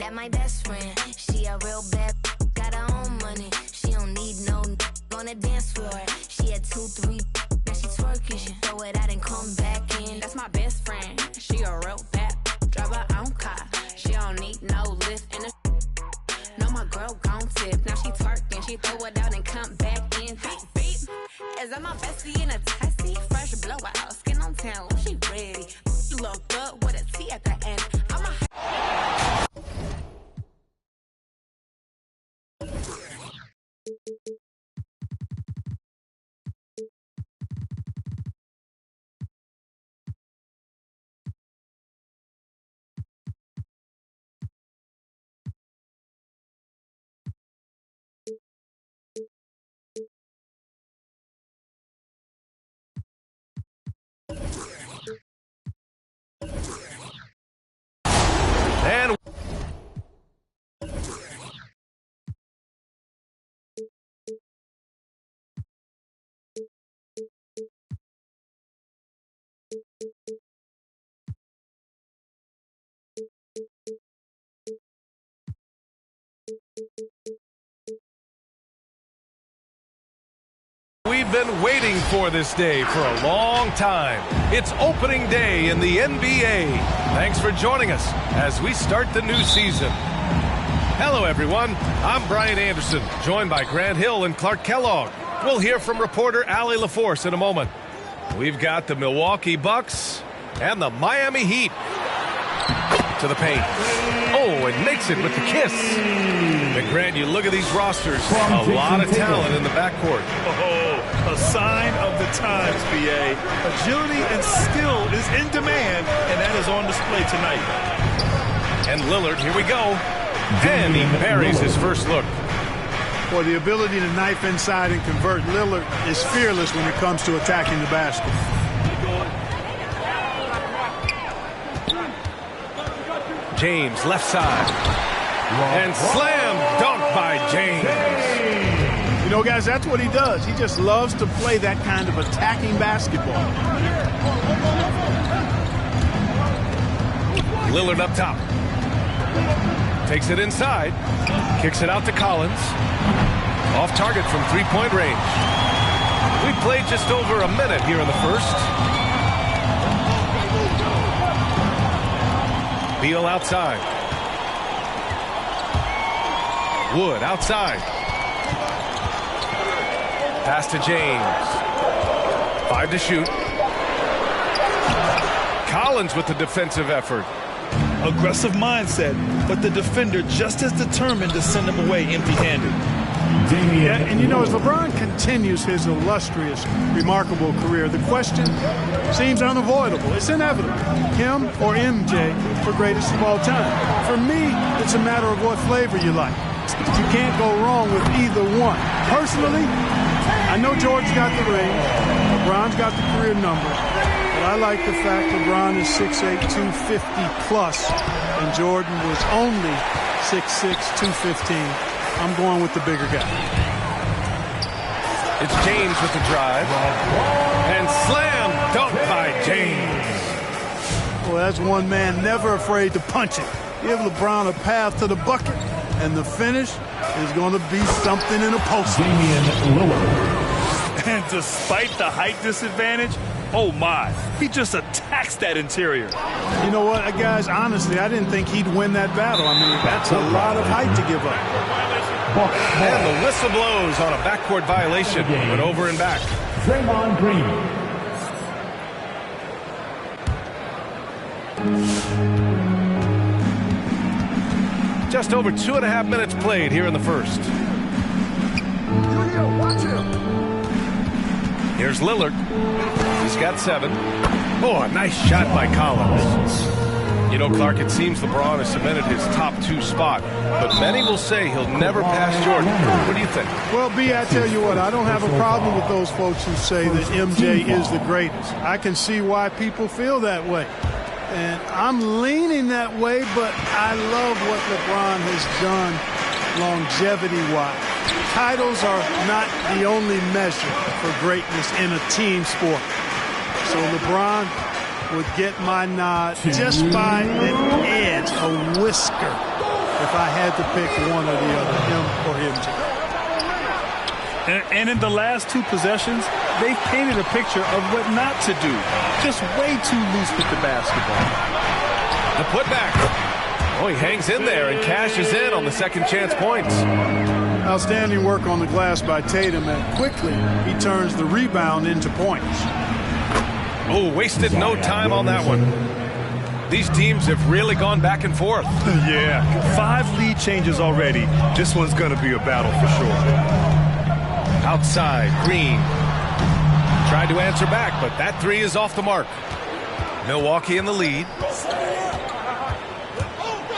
That my best friend. She a real bad, got her own money. She don't need no on the dance floor. She had 2, 3, now she twerking. She throw it out and come back in. That's my best friend. She a real bad, drive her own car. She don't need no lift in the. No, my girl gon' tip. Now she twerking, she throw it out and come back in. Beep, beep. Is that my bestie in a testy? Fresh blowout, skin on town, she ready. Look good with a T at the end. I'm a. And we've been waiting for this day for a long time. It's opening day in the NBA. Thanks for joining us as we start the new season. Hello, everyone. I'm Brian Anderson, joined by Grant Hill and Clark Kellogg. We'll hear from reporter Allie LaForce in a moment. We've got the Milwaukee Bucks and the Miami Heat. To the paint. Oh, and makes it with the kiss. And Grant, you look at these rosters. A lot of talent in the backcourt. Oh, a sign of the times, B.A. Agility and skill is in demand, and that is on display tonight. And Lillard, here we go. And he buries his first look. Boy, the ability to knife inside and convert. Lillard is fearless when it comes to attacking the basket. James, left side. And slam dunk by James. You know, guys, that's what he does. He just loves to play that kind of attacking basketball. Lillard up top. Takes it inside. Kicks it out to Collins. Off target from three-point range. We played just over a minute here in the first. Beal outside. Wood outside. Pass to James. 5 to shoot. Collins with the defensive effort. Aggressive mindset, but the defender just as determined to send him away empty-handed. Yeah, and you know, as LeBron continues his illustrious, remarkable career, the question seems unavoidable. It's inevitable. Him or MJ for greatest of all time. For me, it's a matter of what flavor you like. You can't go wrong with either one. Personally, I know Jordan's got the ring, LeBron's got the career number, but I like the fact LeBron is 6'8", 250 plus, and Jordan was only 6'6", 215. I'm going with the bigger guy. It's James with the drive. And slam dunk by James. Well, that's one man never afraid to punch it. Give LeBron a path to the bucket, and the finish is going to be something in a post. And despite the height disadvantage, oh my, he just attacks that interior. You know what, guys, honestly, I didn't think he'd win that battle. I mean, that's a lot of height to give up. And the whistle blows on a backcourt violation, but over and back. Draymond Green. Just over 2.5 minutes played here in the first. Here's Lillard. He's got 7. Oh, a nice shot by Collins. You know, Clark, it seems LeBron has cemented his top 2 spot, but many will say he'll never pass Jordan. What do you think? Well, B, I tell you what, I don't have a problem with those folks who say that MJ is the greatest. I can see why people feel that way. And I'm leaning that way, but I love what LeBron has done longevity-wise. Titles are not the only measure for greatness in a team sport. So LeBron would get my nod just by an edge, a whisker. if I had to pick one or the other, him or MJ. And in the last two possessions, they've painted a picture of what not to do. Just way too loose with the basketball. The putback. Oh, he hangs in there and cashes in on the second chance points. Outstanding work on the glass by Tatum, and quickly he turns the rebound into points. Oh, wasted no time on that one. These teams have really gone back and forth. Yeah, 5 lead changes already. This one's going to be a battle for sure. Outside, Green. Tried to answer back, but that three is off the mark. Milwaukee in the lead.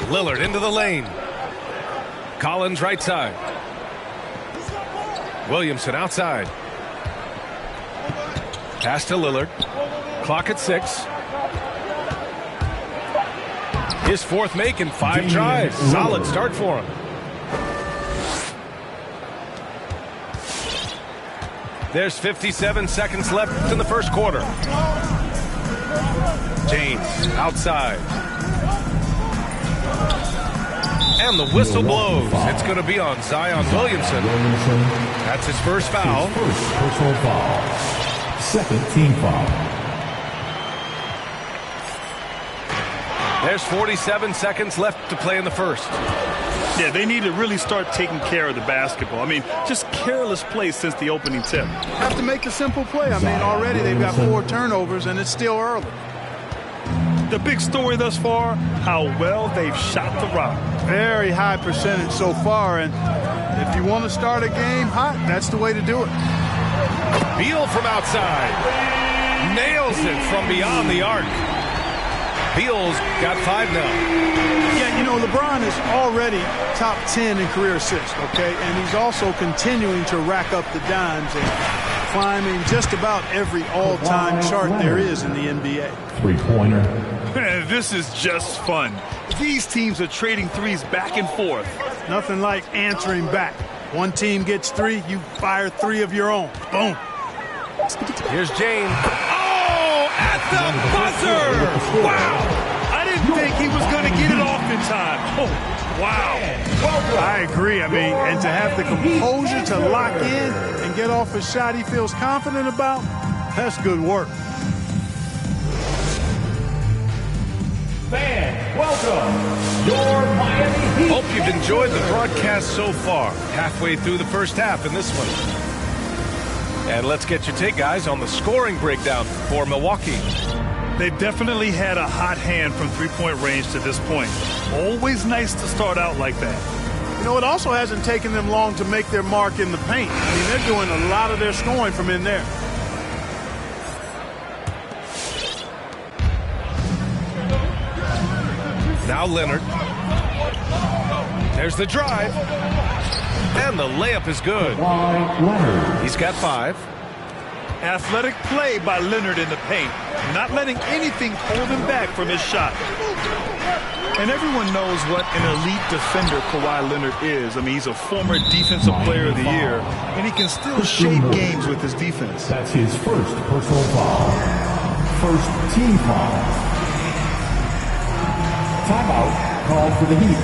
Lillard into the lane. Collins right side. Williamson outside. Pass to Lillard. Clock at 6. His fourth make in 5 tries. Solid start for him. There's 57 seconds left in the first quarter. James outside. And the whistle blows. It's going to be on Zion Williamson. That's his first foul. First personal foul. Second team foul. There's 47 seconds left to play in the first. Yeah, they need to really start taking care of the basketball. I mean, just careless play since the opening tip. Have to make the simple play. I mean, already they've got 4 turnovers, and it's still early. The big story thus far, how well they've shot the rock. Very high percentage so far, and if you want to start a game hot, that's the way to do it. Beal from outside. Nails it from beyond the arc. Beal's got 5 now. Yeah, you know, LeBron is already top 10 in career assists, okay? And he's also continuing to rack up the dimes and climbing just about every all-time chart there is in the NBA. Three-pointer. This is just fun. These teams are trading threes back and forth. Nothing like answering back. One team gets 3, you fire 3 of your own. Boom. Here's James. Oh, at the buzzer! Wow! I didn't think he was going to get it off in time. Oh, wow. I agree. I mean, and to have the composure to lock in and get off a shot he feels confident about, that's good work. Fans, welcome your Miami Heat. Hope you've enjoyed the broadcast so far. Halfway through the first half in this one. And let's get your take, guys, on the scoring breakdown for Milwaukee. They definitely had a hot hand from three-point range to this point. Always nice to start out like that. You know, it also hasn't taken them long to make their mark in the paint. I mean, they're doing a lot of their scoring from in there. Now Leonard. There's the drive. And the layup is good. He's got 5. Athletic play by Leonard in the paint. Not letting anything hold him back from his shot. And everyone knows what an elite defender Kawhi Leonard is. I mean, he's a former Defensive Player of the Year, and he can still shape games with his defense. That's his first personal foul. First team foul. Timeout called for the Heat.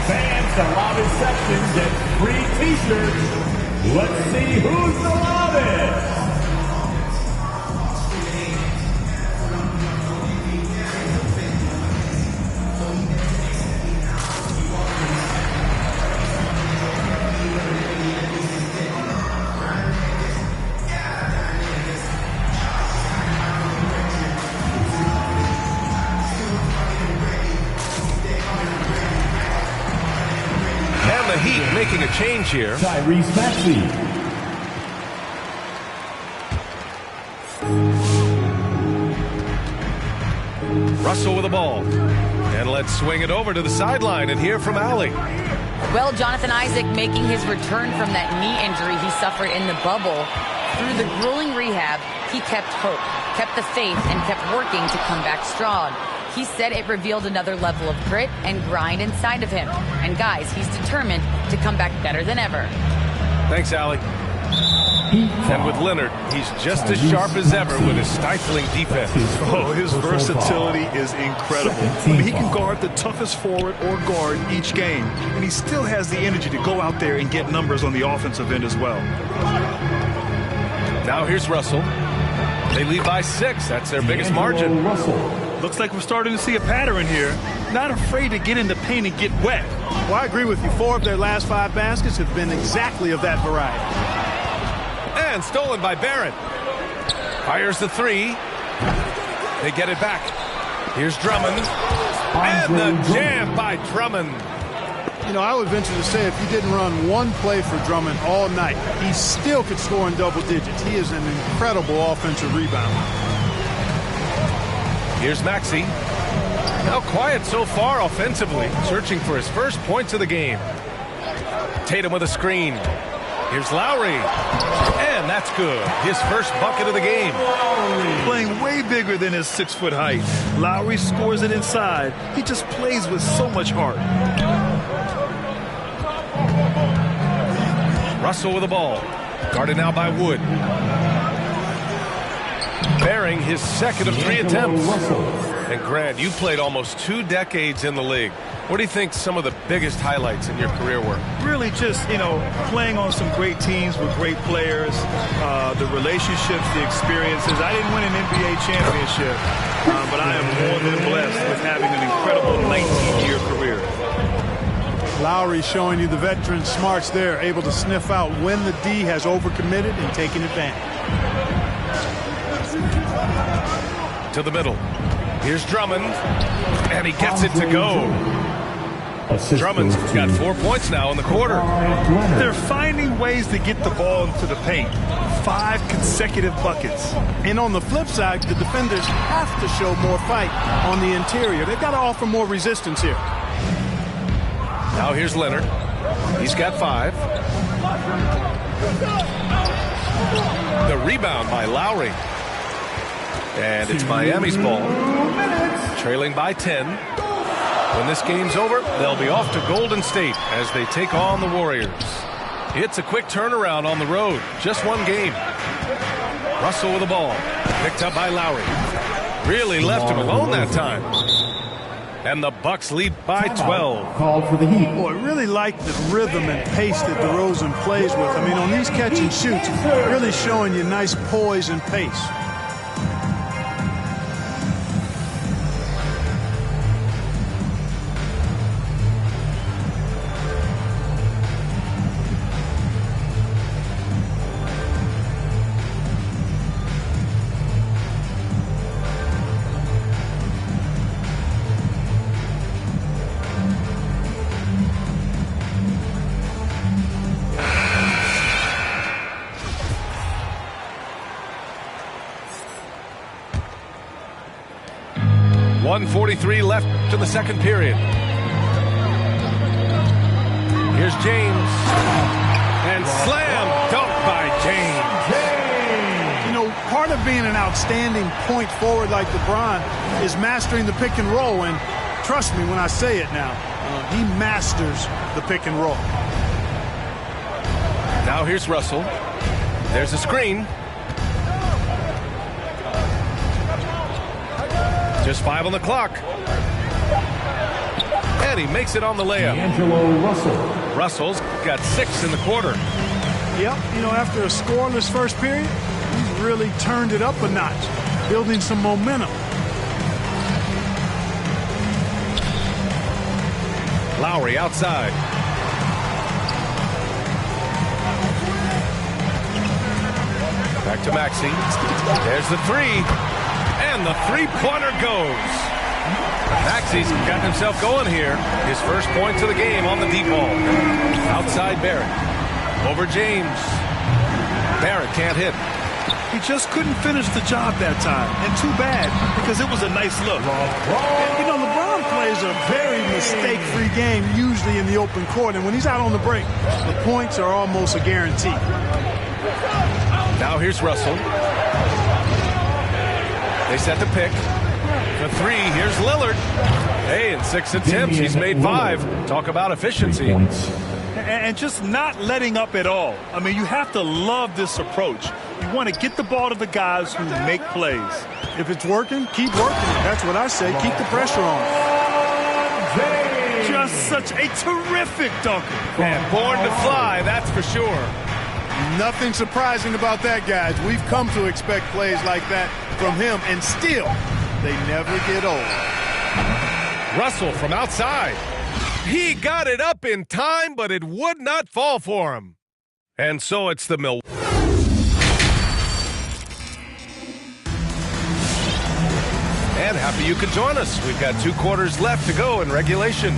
Fans, the loudest section get free t-shirts. Let's see who's the loudest. And the Heat making a change here. Tyrese Maxey. Russell with the ball. And let's swing it over to the sideline and hear from Allie. Well, Jonathan Isaac making his return from that knee injury he suffered in the bubble. Through the grueling rehab, he kept hope, kept the faith, and kept working to come back strong. He said it revealed another level of grit and grind inside of him. And guys, he's determined to come back better than ever. Thanks, Allie. And with Leonard, he's just as sharp as ever with his stifling defense. Oh, his versatility is incredible. I mean, he can guard the toughest forward or guard each game, and he still has the energy to go out there and get numbers on the offensive end as well. Now here's Russell. They lead by 6. That's their biggest margin. Looks like we're starting to see a pattern here. Not afraid to get in the paint and get wet. Well, I agree with you. 4 of their last 5 baskets have been exactly of that variety. And stolen by Barrett. Fires the 3. They get it back. Here's Drummond. And the jam by Drummond. You know, I would venture to say if you didn't run one play for Drummond all night, he still could score in double digits. He is an incredible offensive rebounder. Here's Maxey. Now quiet so far offensively, searching for his first points of the game. Tatum with a screen. Here's Lowry. And that's good. His first bucket of the game. Playing way bigger than his 6-foot height. Lowry scores it inside. He just plays with so much heart. Russell with the ball. Guarded now by Wood. Bearing his second of 3 attempts. And Grant, you played almost 2 decades in the league. What do you think some of the biggest highlights in your career were? Really just, playing on some great teams with great players, the relationships, the experiences. I didn't win an NBA championship, but I am more than blessed with having an incredible 19-year career. Lowry showing you the veteran smarts there, able to sniff out when the D has overcommitted and taking advantage. To the middle. Here's Drummond, and he gets it to go. Drummond's got 4 points now in the quarter. They're finding ways to get the ball into the paint. 5 consecutive buckets. And on the flip side, the defenders have to show more fight on the interior. They've got to offer more resistance here. Now here's Leonard. He's got 5. The rebound by Lowry. And it's Miami's ball. Trailing by 10. When this game's over, they'll be off to Golden State as they take on the Warriors. It's a quick turnaround on the road. Just 1 game. Russell with the ball. Picked up by Lowry. Really left him alone that time. And the Bucks lead by 12. Called for the Heat. Boy, I really like the rhythm and pace that DeRozan plays with. I mean, on these catch and shoots, really showing you nice poise and pace. .143 left to the second period. Here's James. And slam dunk by James. You know, part of being an outstanding point forward like LeBron is mastering the pick and roll. And trust me when I say it now, he masters the pick and roll. Now here's Russell. There's a screen. Just 5 on the clock. And he makes it on the layup. Russell's got 6 in the quarter. Yep, you know, after a scoreless first period, he's really turned it up a notch, building some momentum. Lowry outside. Back to Maxey. There's the 3. And the 3-pointer goes. Maxey's got himself going here. His first points of the game on the deep ball. Outside Barrett. Over James. Barrett can't hit. He just couldn't finish the job that time. And too bad, because it was a nice look. You know, LeBron plays a very mistake-free game, usually in the open court. And when he's out on the break, the points are almost a guarantee. Now here's Russell. They set the pick. The 3, here's Lillard. Hey, in 6 attempts, he's made 5. Talk about efficiency. And just not letting up at all. I mean, you have to love this approach. You want to get the ball to the guys who make plays. If it's working, keep working it. That's what I say. Keep the pressure on. Just such a terrific dunker. And born to fly, that's for sure. Nothing surprising about that, guys. We've come to expect plays like that from him, and still, they never get old. Russell from outside. He got it up in time, but it would not fall for him. And so it's the Milwaukee. And happy you could join us. We've got 2 quarters left to go in regulation.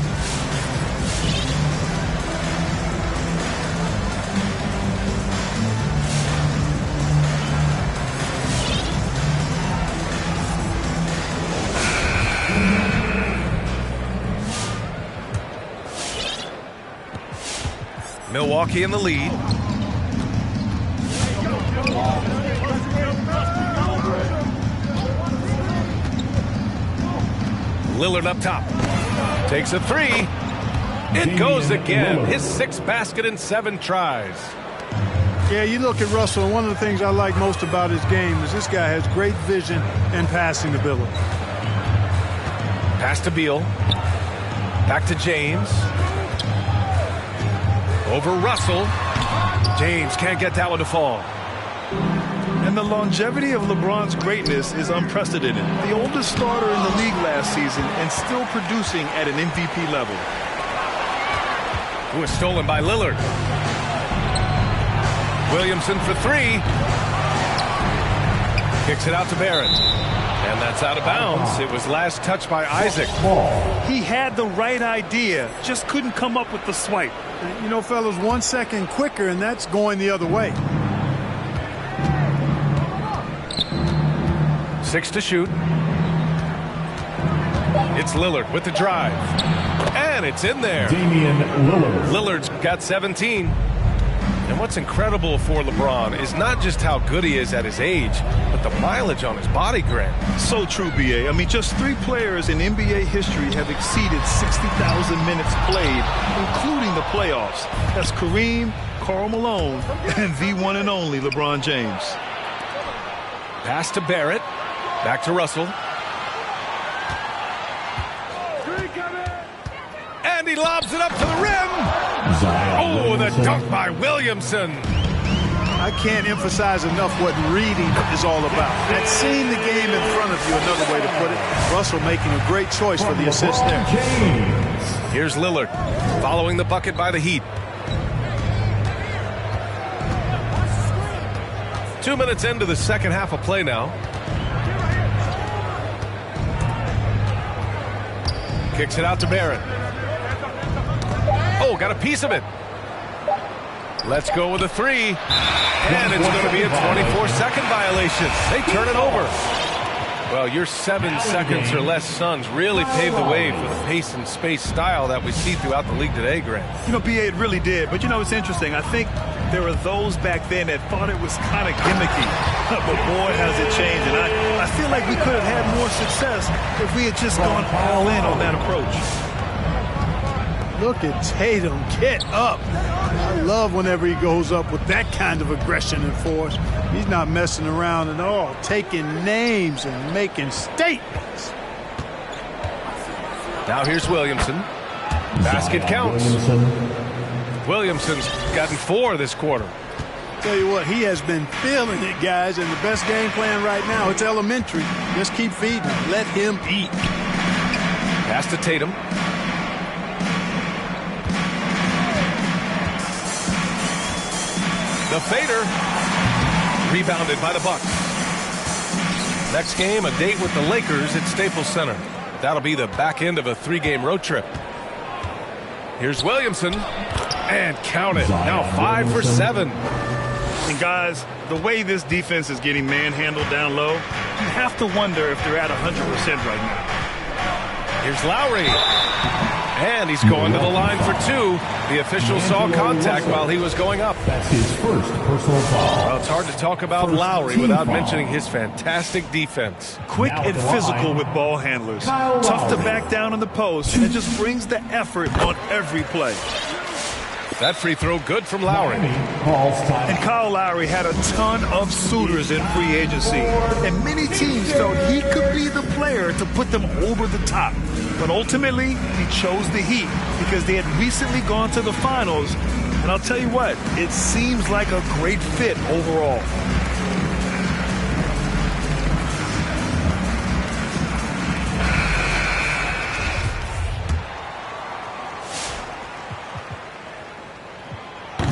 Milwaukee in the lead. Lillard up top. Takes a 3. It goes again. His 6th basket in 7 tries. Yeah, you look at Russell, and one of the things I like most about his game is this guy has great vision and passing ability. Pass to Beal. Back to James. Over Russell. James can't get that one to fall. And the longevity of LeBron's greatness is unprecedented. The oldest starter in the league last season and still producing at an MVP level. It was stolen by Lillard. Williamson for 3. Kicks it out to Barrett. And that's out of bounds. It was last touched by Isaac. He had the right idea, just couldn't come up with the swipe. You know, fellas, 1 second quicker, and that's going the other way. 6 to shoot. It's Lillard with the drive. And it's in there. Damian Lillard. Lillard's got 17. And what's incredible for LeBron is not just how good he is at his age, but the mileage on his body grant. So true, B.A. I mean, just 3 players in NBA history have exceeded 60,000 minutes played, including the playoffs. That's Kareem, Karl Malone, and the one and only LeBron James. Pass to Barrett. Back to Russell. And he lobs it up to the rim. Oh, the dunk by Williamson. I can't emphasize enough what reading is all about. That's seeing the game in front of you, another way to put it. Russell making a great choice for the assist there. Here's Lillard following the bucket by the Heat. 2 minutes into the second half of play now. Kicks it out to Barrett. Oh, got a piece of it. Let's go with a 3. And it's going to be a 24-second violation. They turn it over. Well, your 7 seconds or less Suns really paved the way for the pace and space style that we see throughout the league today, Grant. You know, B.A., it really did. But, you know, it's interesting. I think there were those back then that thought it was kind of gimmicky. But, boy, has it changed. And I feel like we could have had more success if we had just gone all in on that approach. Look at Tatum. Get up. I love whenever he goes up with that kind of aggression and force. He's not messing around at all, taking names and making statements. Now here's Williamson. Basket counts. Williamson's gotten 4 this quarter. Tell you what, he has been feeling it, guys, and the best game plan right now, it's elementary. Just keep feeding him. Let him eat. Pass to Tatum. The fader. Rebounded by the Bucks. Next game, a date with the Lakers at Staples Center. That'll be the back end of a 3-game road trip. Here's Williamson. And count it. Now 5 for 7. And guys, the way this defense is getting manhandled down low, you have to wonder if they're at 100% right now. Here's Lowry. And he's going to the line for 2. The official saw contact while he was going up. That's his first personal foul. Well, it's hard to talk about Lowry without mentioning his fantastic defense. Quick and physical with ball handlers. Tough to back down in the post, and it just brings the effort on every play. That free throw good from Lowry. And Kyle Lowry had a ton of suitors in free agency, and many teams felt he could be the player to put them over the top. But ultimately, he chose the Heat because they had recently gone to the finals. And I'll tell you what, it seems like a great fit overall.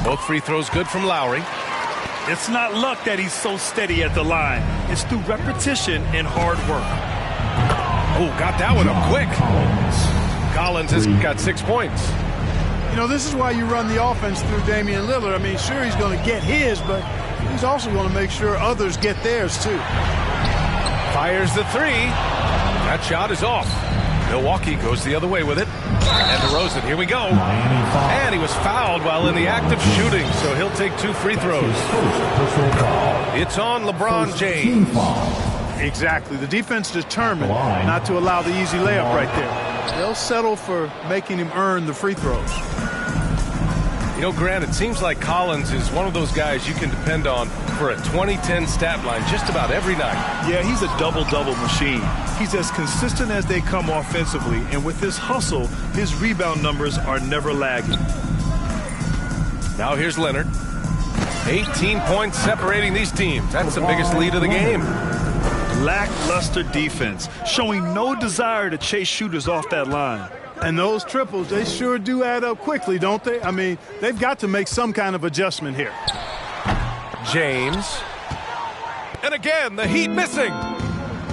Both free throws good from Lowry. It's not luck that he's so steady at the line. It's through repetition and hard work. Oh, got that one up quick. Collins has got 6 points. You know, this is why you run the offense through Damian Lillard. I mean, sure, he's going to get his, but he's also going to make sure others get theirs, too. Fires the three. That shot is off. Milwaukee goes the other way with it. And DeRozan, here we go. And he was fouled while in the act of shooting, so he'll take 2 free throws. It's on LeBron James. Exactly. The defense determined not to allow the easy layup right there. They'll settle for making him earn the free throws. You know, Grant, it seems like Collins is one of those guys you can depend on for a 2010 stat line just about every night. Yeah, he's a double-double machine. He's as consistent as they come offensively, and with his hustle, his rebound numbers are never lagging. Now here's Leonard. 18 points separating these teams. That's the biggest lead of the game. Lackluster defense, showing no desire to chase shooters off that line. And those triples, they sure do add up quickly, don't they? I mean, they've got to make some kind of adjustment here. James. And again, the Heat missing.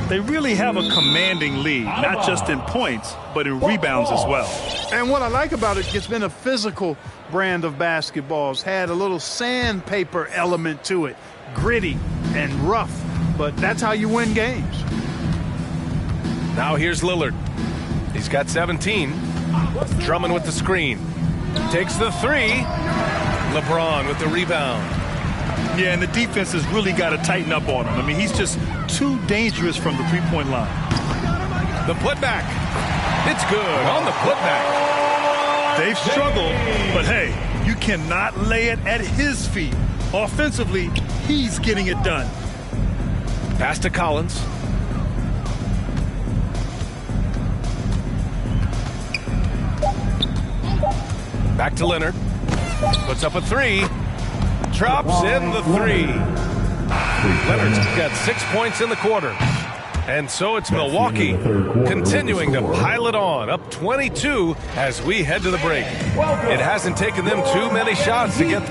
They really have a commanding lead, not just in points, but in rebounds as well. And what I like about it, it's been a physical brand of basketball. It's had a little sandpaper element to it, gritty and rough, but that's how you win games. Now here's Lillard. He's got 17. Drummond with the screen. Takes the three. LeBron with the rebound. Yeah, and the defense has really got to tighten up on him. I mean, he's just too dangerous from the three-point line. The putback. It's good on the putback. They've struggled, but hey, you cannot lay it at his feet. Offensively, he's getting it done. Pass to Collins. Back to Leonard. Puts up a three. Drops in the three. Leonard's got 6 points in the quarter. And so it's Milwaukee continuing to pile it on, up 22 as we head to the break. It hasn't taken them too many shots to get.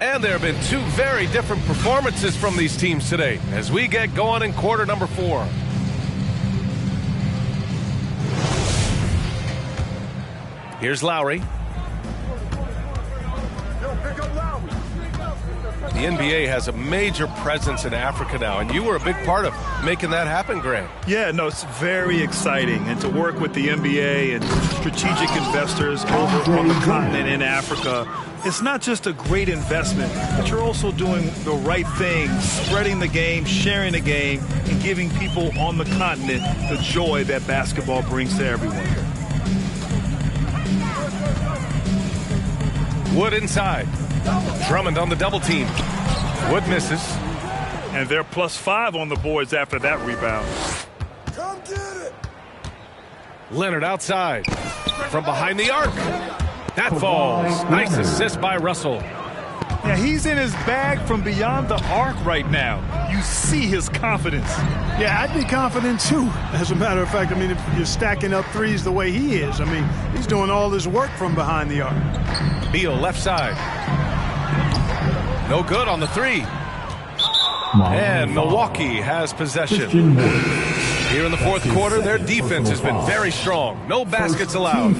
And there have been two very different performances from these teams today as we get going in quarter number 4. Here's Lowry. The NBA has a major presence in Africa now, and you were a big part of making that happen, Grant. Yeah, no, it's very exciting. And to work with the NBA and strategic investors over on the continent in Africa, it's not just a great investment, but you're also doing the right thing, spreading the game, sharing the game, and giving people on the continent the joy that basketball brings to everyone. Wood inside. Drummond on the double team. Wood misses. And they're +5 on the boards after that rebound. Come get it. Leonard outside. From behind the arc. That falls. Nice assist by Russell. Yeah, he's in his bag from beyond the arc right now. You see his confidence. Yeah, I'd be confident too. As a matter of fact, I mean, if you're stacking up threes the way he is, I mean, he's doing all this work from behind the arc. Beal left side. No good on the three. And Milwaukee has possession. Here in the fourth quarter, their defense has been very strong. No baskets allowed.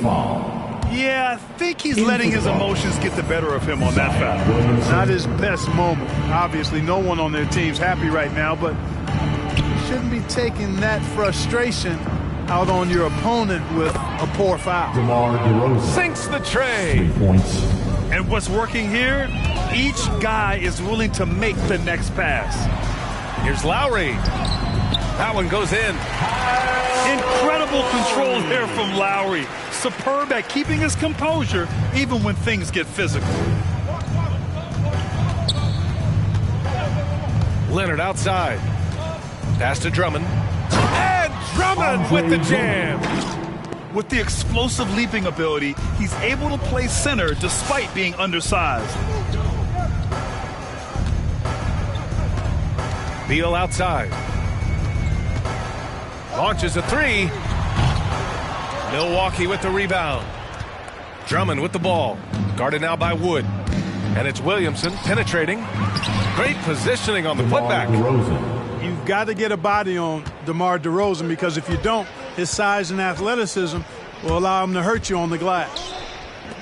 Yeah, I think he's letting his emotions get the better of him on that foul. Not his best moment. Obviously, no one on their team's happy right now, but you shouldn't be taking that frustration out on your opponent with a poor foul. Sinks the tray. And what's working here? Each guy is willing to make the next pass. Here's Lowry. That one goes in. Incredible control control there from Lowry. Superb at keeping his composure even when things get physical. Leonard outside. Pass to Drummond. And Drummond with the jam. With the explosive leaping ability, he's able to play center despite being undersized. Beal outside. Launches a three. Milwaukee with the rebound. Drummond with the ball. Guarded now by Wood. And it's Williamson penetrating. Great positioning on the putback. You've got to get a body on DeMar DeRozan, because if you don't, his size and athleticism will allow him to hurt you on the glass.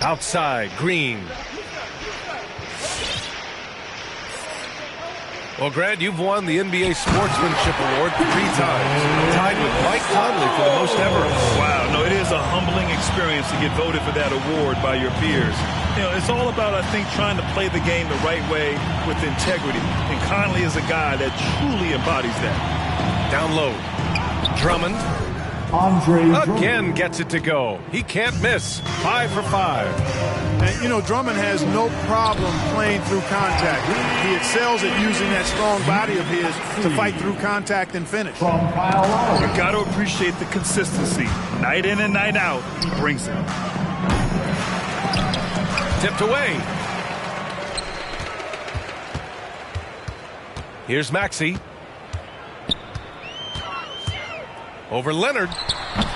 Outside, Green. Well, Grant, you've won the NBA Sportsmanship Award 3 times, tied with Mike Conley for the most ever. Wow, no, it is a humbling experience to get voted for that award by your peers. You know, it's all about, I think, trying to play the game the right way with integrity. And Conley is a guy that truly embodies that. Down low. Drummond. Again gets it to go. He can't miss. 5 for 5. And, you know, Drummond has no problem playing through contact. He excels at using that strong body of his to fight through contact and finish. You got to appreciate the consistency. Night in and night out, he brings it. Tipped away. Here's Maxey. Over Leonard.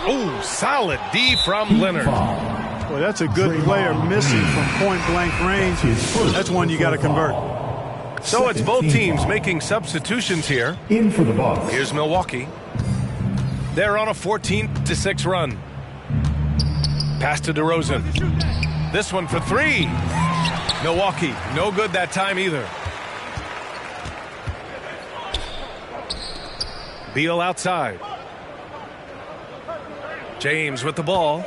Oh, solid D from Leonard. Well, that's a good player missing from point-blank range. That's one you got to convert. So it's both teams making substitutions here. In for the Bucks. Here's Milwaukee. They're on a 14-6 run. Pass to DeRozan. This one for 3. Milwaukee, no good that time either. Beal outside. James with the ball.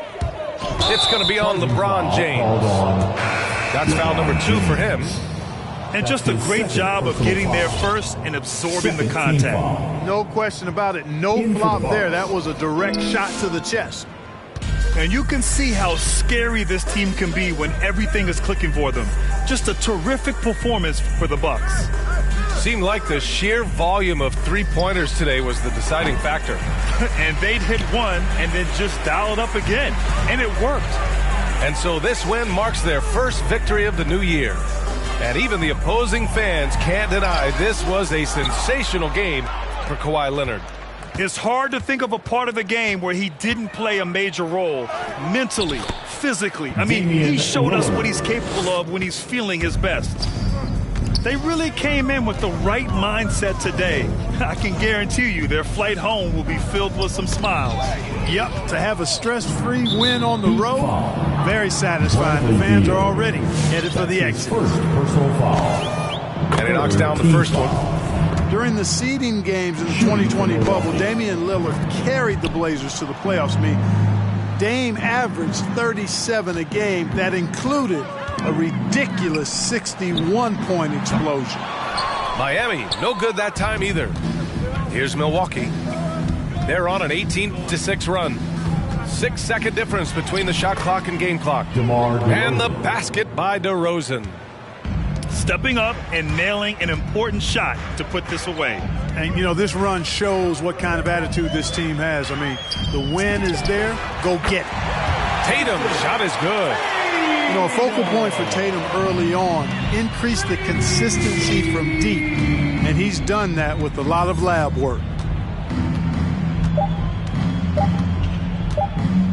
It's going to be on LeBron James. That's foul number 2 for him. And just a great job of getting there first and absorbing the contact. No question about it. No flop there. That was a direct shot to the chest. And you can see how scary this team can be when everything is clicking for them. Just a terrific performance for the Bucks. Seemed like the sheer volume of three-pointers today was the deciding factor. And they'd hit one and then just dial it up again. And it worked. And so this win marks their first victory of the new year. And even the opposing fans can't deny this was a sensational game for Kawhi Leonard. It's hard to think of a part of the game where he didn't play a major role mentally, physically. I mean, he showed us what he's capable of when he's feeling his best. They really came in with the right mindset today. I can guarantee you their flight home will be filled with some smiles. Yep, to have a stress-free win on the road, very satisfying. The fans are already headed for the exit. And he knocks down the first one. During the seeding games in the 2020 bubble, Damian Lillard carried the Blazers to the playoffs. I mean, Dame averaged 37 a game. That included a ridiculous 61-point explosion. Miami, no good that time either. Here's Milwaukee. They're on an 18-6 run. 6-second difference between the shot clock and game clock. And the basket by DeRozan. Stepping up and nailing an important shot to put this away. And, you know, this run shows what kind of attitude this team has. I mean, the win is there. Go get it. Tatum, shot is good. You know, a focal point for Tatum early on, increase the consistency from deep. And he's done that with a lot of lab work.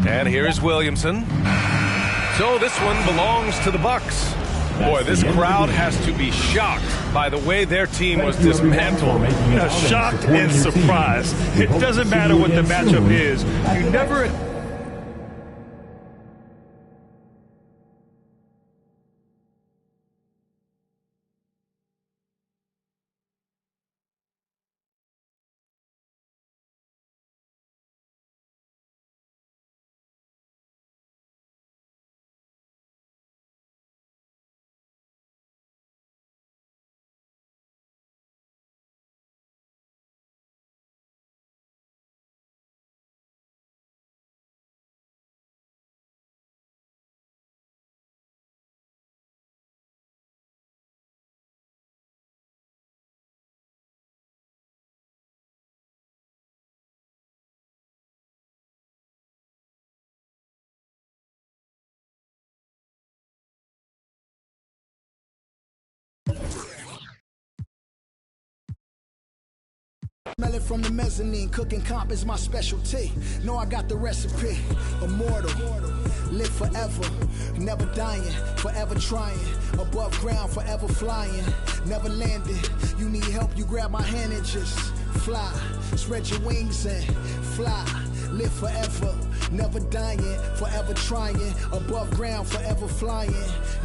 And here's Williamson. So this one belongs to the Bucks. Boy, this crowd has to be shocked by the way their team was dismantled. Shocked and surprised. It doesn't matter what the matchup is. You never Smell it from the mezzanine, cooking comp is my specialty. Know I got the recipe, immortal, live forever, never dying, forever trying, above ground, forever flying, never landing. You need help, you grab my hand and just fly, spread your wings and fly, live forever, never dying, forever trying, above ground, forever flying,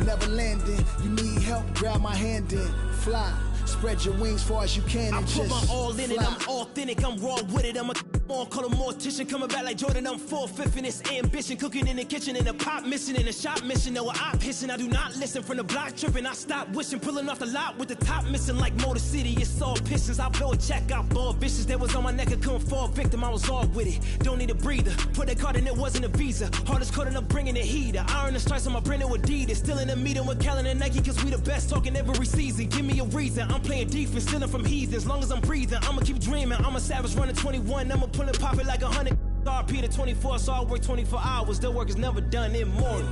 never landing. You need help, grab my hand and fly. Spread your wings far as you can and I put just my all in fly. it, I'm authentic, I'm raw with it. I'm a call a mortician, coming back like Jordan, I'm 4/5 in this ambition. Cooking in the kitchen, in a pop mission, in a shop mission. No, I pissing, I do not listen. From the block tripping, I stop wishing. Pulling off the lot with the top missing like Motor City. It's all pistons, I blow a check out for vicious. That was on my neck, I couldn't fall victim, I was all with it. Don't need a breather, put that card in, it wasn't a visa. Hardest coding up, bringing the heater. Iron the stripes on my brand new Adidas. Still in the meeting with Kellen and Nike, cause we the best talking every season. Give me a reason, I'm playing defense, stealing from heathens. Long as I'm breathing, I'ma keep dreaming. I'm a savage running 21, I'ma pull and pop it like 100. RP to 24, so I work 24 hours. The work is never done, immortal.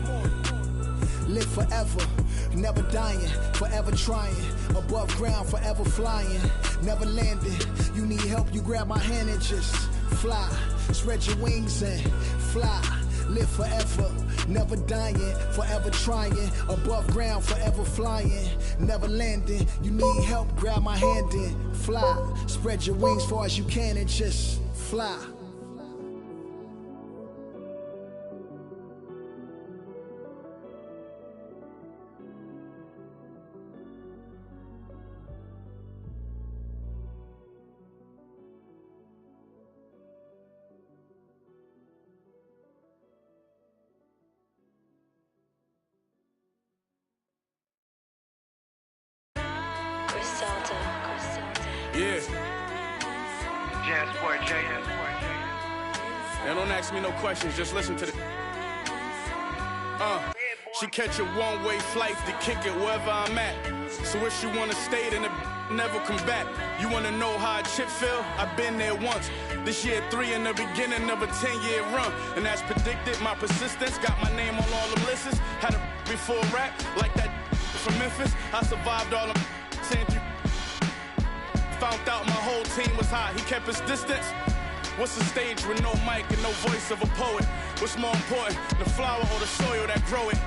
Live forever, never dying, forever trying, above ground, forever flying, never landing. You need help, you grab my hand and just fly, spread your wings and fly. Live forever, never dying, forever trying, above ground, forever flying, never landing. You need help, grab my hand and fly, spread your wings far as you can and just fly. Yeah. Now don't ask me no questions, just listen to the. She catch a one-way flight to kick it wherever I'm at. So if she wanna stay, then it never come back. You wanna know how a chip feel? I've been there once. This year 3 in the beginning of a 10-year run. And as predicted, my persistence got my name on all them lists. Had a before rap, like that from Memphis. I survived all them saying you. Found out my whole team was hot. He kept his distance. What's a stage with no mic and no voice of a poet? What's more important, the flower or the soil that grow it?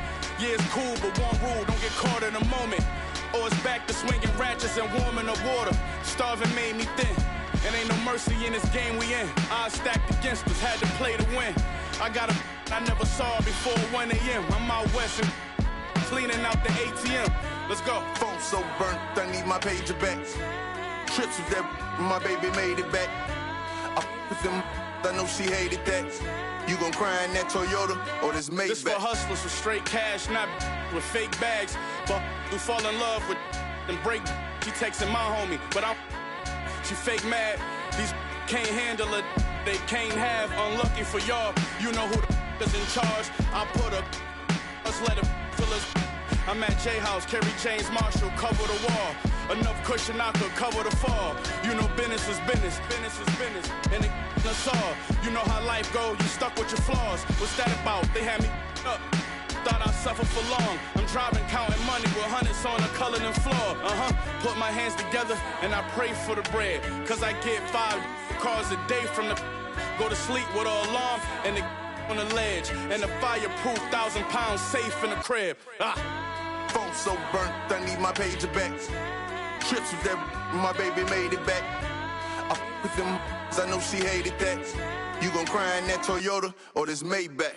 Yeah, it's cool, but one rule, don't get caught in a moment. Or it's back to swinging ratchets and warming the water. Starving made me thin, and ain't no mercy in this game we in. Odds stacked against us, had to play to win. I got a I never saw before 1 a.m. I'm out west and cleaning out the ATM. Let's go. Phone so burnt, I need my pager back. Trips with that, my baby made it back. I with them, I know she hated that. You gon' cry in that Toyota or this Maybach? This for hustlers with straight cash, not with fake bags. But who fall in love with and break. She texting my homie, but she fake mad. These can't handle it, they can't have. Unlucky for y'all, you know who the is in charge. I put a, let's let it fill us. I'm at J House, Kerry James Marshall, cover the wall. Enough cushion I could cover the fall. You know business is business, business is business, and it us all. You know how life go, you stuck with your flaws. What's that about? They had me up. Thought I'd suffer for long. I'm driving, counting money with hundreds on the colored floor. Put my hands together and I pray for the bread. Cause I get 5 cars a day from the go to sleep with an alarm and the on the ledge. And the fireproof 1,000 pounds safe in the crib. Phone so burnt, I need my pager back. Trips with that, my baby made it back. I with them, I know she hated that. You gon' cry in that Toyota or this Maybach?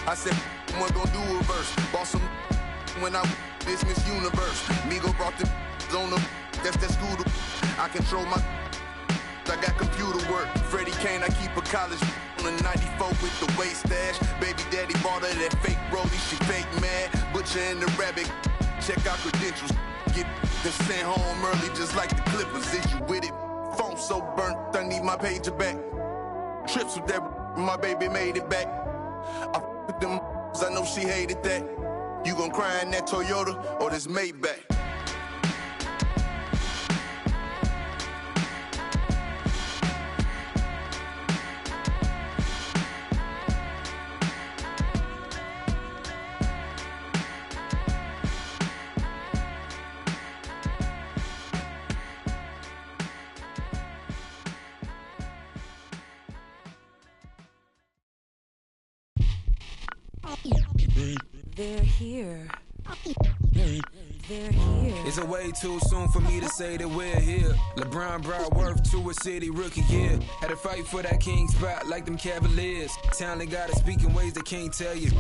I said, what gon' do a verse? Bought some when I this Miss Universe. Migo brought the on the, that's that scooter. I control my, I got computer work. Freddie Kane, I keep a college on the 94 with the waist stash. Baby daddy bought her that fake rollie, she fake mad. Butcher and the rabbit, check out credentials. Get the sent home early just like the Clippers. Is you with it? Phone so burnt, I need my pager back. Trips with that, my baby made it back. I with them, I know she hated that. You gon' cry in that Toyota or this Maybach? They're here. They're here. It's a way too soon for me to say that we're here. LeBron brought worth to a city rookie year. Had to fight for that king spot like them Cavaliers. Talent gotta speak in ways they can't tell you,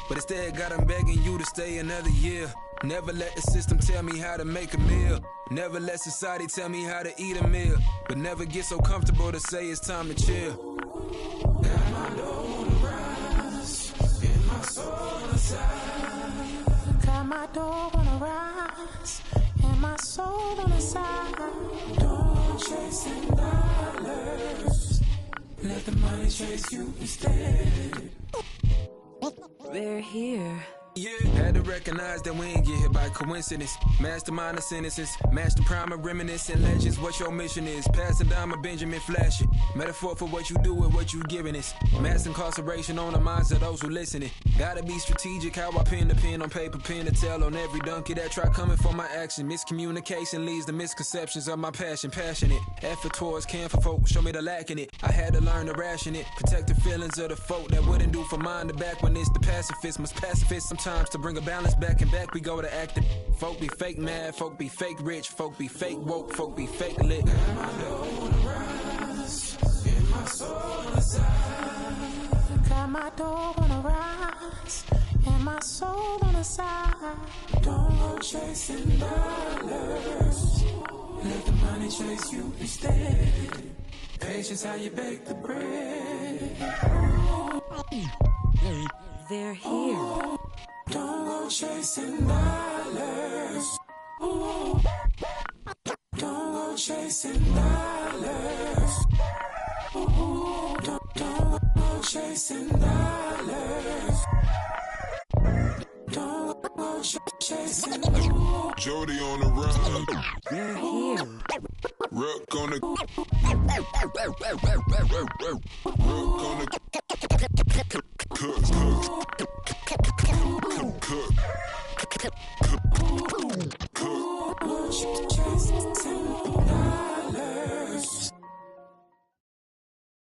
but instead got them begging you to stay another year. Never let the system tell me how to make a meal. Never let society tell me how to eat a meal. But never get so comfortable to say it's time to chill. Got my dough on the rise, and my soul on the side. Got my dough on the rise, and my soul on the side. Don't chasing dollars. Let the money chase you instead. They're here. Yeah, had to recognize that we ain't get here by coincidence. Mastermind of sentences, master prime of reminiscent legends. What your mission is, passing down my Benjamin flashing. Metaphor for what you do with what you giving us. Mass incarceration on the minds of those who listening. Gotta be strategic how I pen the pen on paper, pen to tell on every donkey that try coming for my action. Miscommunication leads to misconceptions of my passion. Passionate, effort towards caring for folk, show me the lack in it. I had to learn to ration it, protect the feelings of the folk that wouldn't do for mine to back when it's the pacifist. Must pacifist sometimes to bring a balance back and back we go to acting. Folk be fake mad, folk be fake rich, folk be fake woke, folk be fake lit. Got my dough on the rise, and my soul on the side. Got my dough on the rise, and my soul on the side. Don't go chasing dollars. Let the money chase you instead. Patience how you bake the bread. They're here. Don't go chasing dollars. Don't go chasing dollars. Don't go chasing dollars. Don't go chasing dollars. Jody on the run. They're here. Rook on the. Rook on the.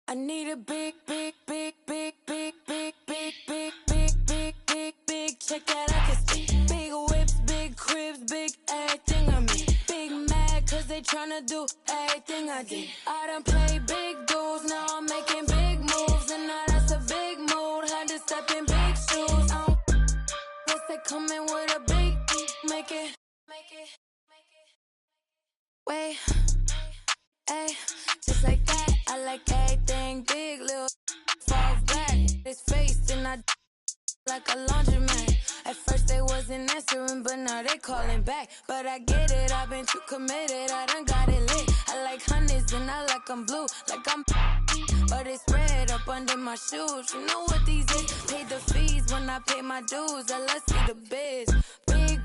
I need a big, big, big, big, big, big, big, big, big, big, big, big check that I can see. Big whips, big cribs, big everything I mean. Big mad cause they tryna do everything I did. I done played big dudes, now I'm making big moves. And now that's a big mood, had to step in big shoes. Guess they coming with a big, make it. Wait, ay, just like that, I like everything big, little fall back, his face, and I like a laundromat. At first they wasn't answering, but now they calling back. But I get it, I've been too committed, I done got it lit. I like honeys and I like them blue, like I'm but it's spread up under my shoes. You know what these is, paid the fees when I pay my dues. I let's see the biz, big.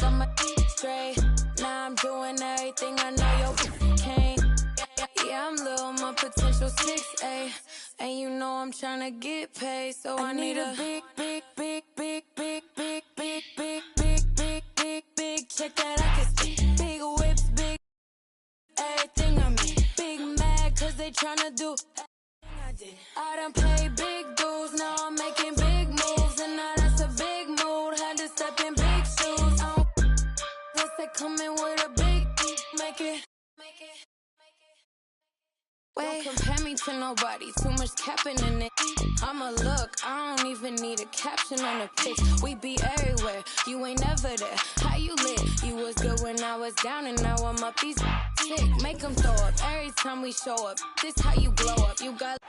I'm a straight. Now I'm doing everything I know yo can't. Yeah, I'm little, my potential 6'8", and you know I'm tryna get paid, so I need a big, big, big, big, big, big, big, big, big, big, big, big check that I can see. Big whips, big everything I mean. Big mad cause they tryna do everything I did. I done played big dudes, now I'm making big moves, and now that's a big mood. Had to step in big shoes. Guess they coming with a big, make it. Wait, don't compare me to nobody, too much capping in it. I'ma look, I don't even need a caption on the pics. We be everywhere, you ain't never there. How you lit? You was good when I was down, and now I'm up. These sick, make them throw up every time we show up. This how you glow up, you got